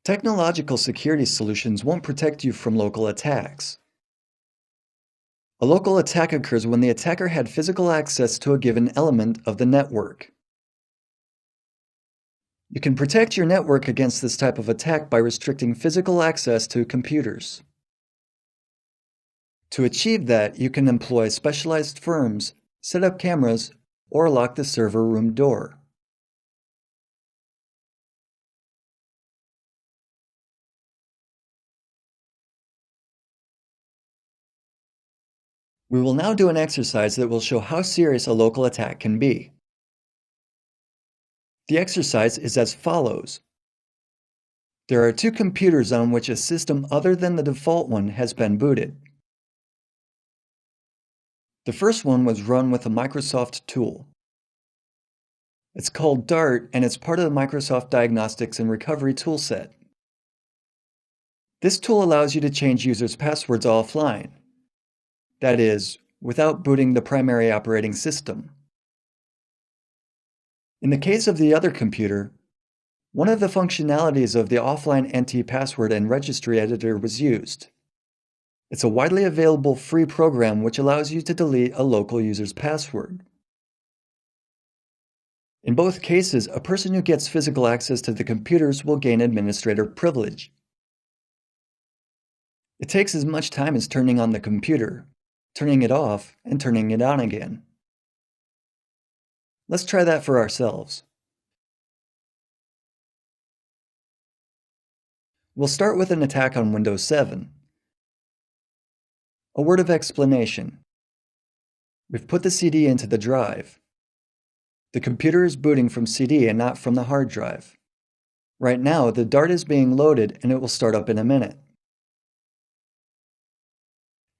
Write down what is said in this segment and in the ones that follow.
Technological security solutions won't protect you from local attacks. A local attack occurs when the attacker had physical access to a given element of the network. You can protect your network against this type of attack by restricting physical access to computers. To achieve that, you can employ specialized firms, set up cameras, or lock the server room door. We will now do an exercise that will show how serious a local attack can be. The exercise is as follows. There are two computers on which a system other than the default one has been booted. The first one was run with a Microsoft tool. It's called DART and it's part of the Microsoft Diagnostics and Recovery toolset. This tool allows you to change users' passwords offline. That is, without booting the primary operating system. In the case of the other computer, one of the functionalities of the offline NT password and registry editor was used. It's a widely available free program which allows you to delete a local user's password. In both cases, a person who gets physical access to the computers will gain administrator privilege. It takes as much time as turning on the computer, turning it off, and turning it on again. Let's try that for ourselves. We'll start with an attack on Windows 7. A word of explanation. We've put the CD into the drive. The computer is booting from CD and not from the hard drive. Right now, the DART is being loaded and it will start up in a minute.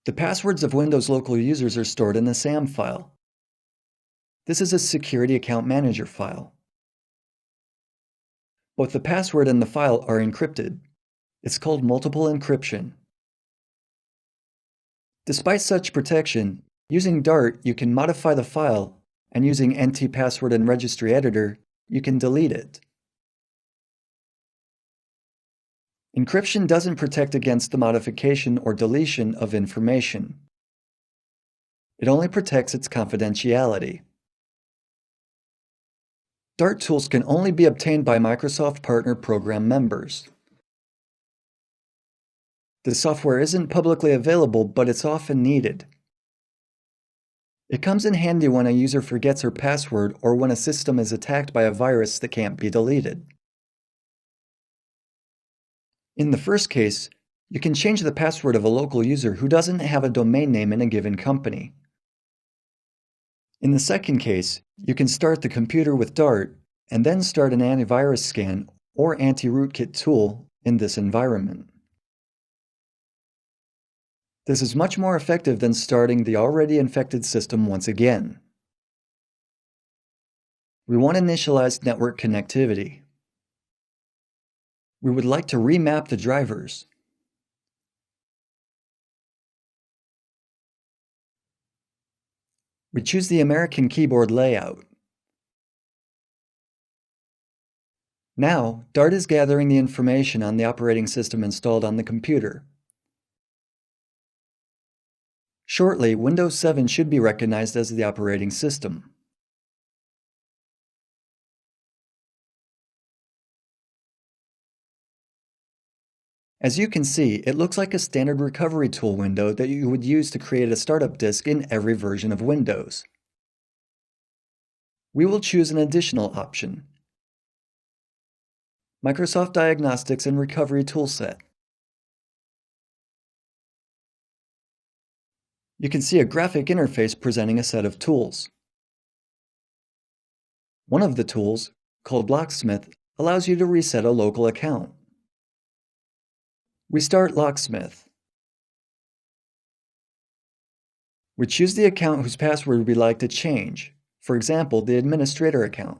The passwords of Windows local users are stored in the SAM file. This is a Security Account Manager file. Both the password and the file are encrypted. It's called multiple encryption. Despite such protection, using DART you can modify the file, and using NT password and registry editor, you can delete it. Encryption doesn't protect against the modification or deletion of information. It only protects its confidentiality. DART tools can only be obtained by Microsoft Partner Program members. The software isn't publicly available, but it's often needed. It comes in handy when a user forgets her password or when a system is attacked by a virus that can't be deleted. In the first case, you can change the password of a local user who doesn't have a domain name in a given company. In the second case, you can start the computer with DART and then start an antivirus scan or anti-rootkit tool in this environment. This is much more effective than starting the already infected system once again. We want initialized network connectivity. We would like to remap the drivers. We choose the American keyboard layout. Now, DART is gathering the information on the operating system installed on the computer. Shortly, Windows 7 should be recognized as the operating system. As you can see, it looks like a standard recovery tool window that you would use to create a startup disk in every version of Windows. We will choose an additional option, Microsoft Diagnostics and Recovery Toolset. You can see a graphic interface presenting a set of tools. One of the tools, called Locksmith, allows you to reset a local account. We start Locksmith. We choose the account whose password we'd like to change, for example, the administrator account.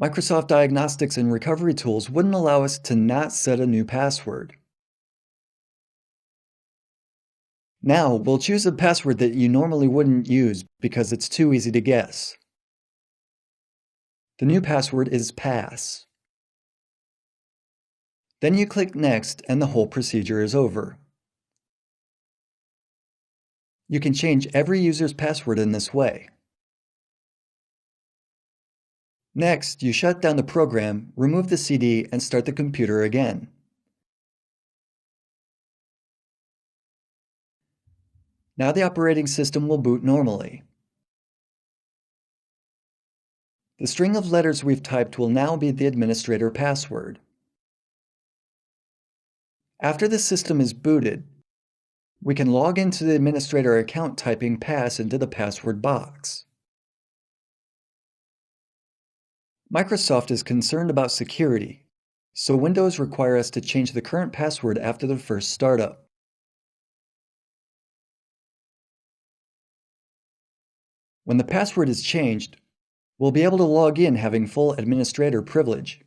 Microsoft Diagnostics and Recovery Tools wouldn't allow us to not set a new password. Now, we'll choose a password that you normally wouldn't use because it's too easy to guess. The new password is pass. Then you click Next and the whole procedure is over. You can change every user's password in this way. Next, you shut down the program, remove the CD, and start the computer again. Now the operating system will boot normally. The string of letters we've typed will now be the administrator password. After the system is booted, we can log into the administrator account typing pass into the password box. Microsoft is concerned about security, so Windows require us to change the current password after the first startup. When the password is changed, we'll be able to log in having full administrator privilege.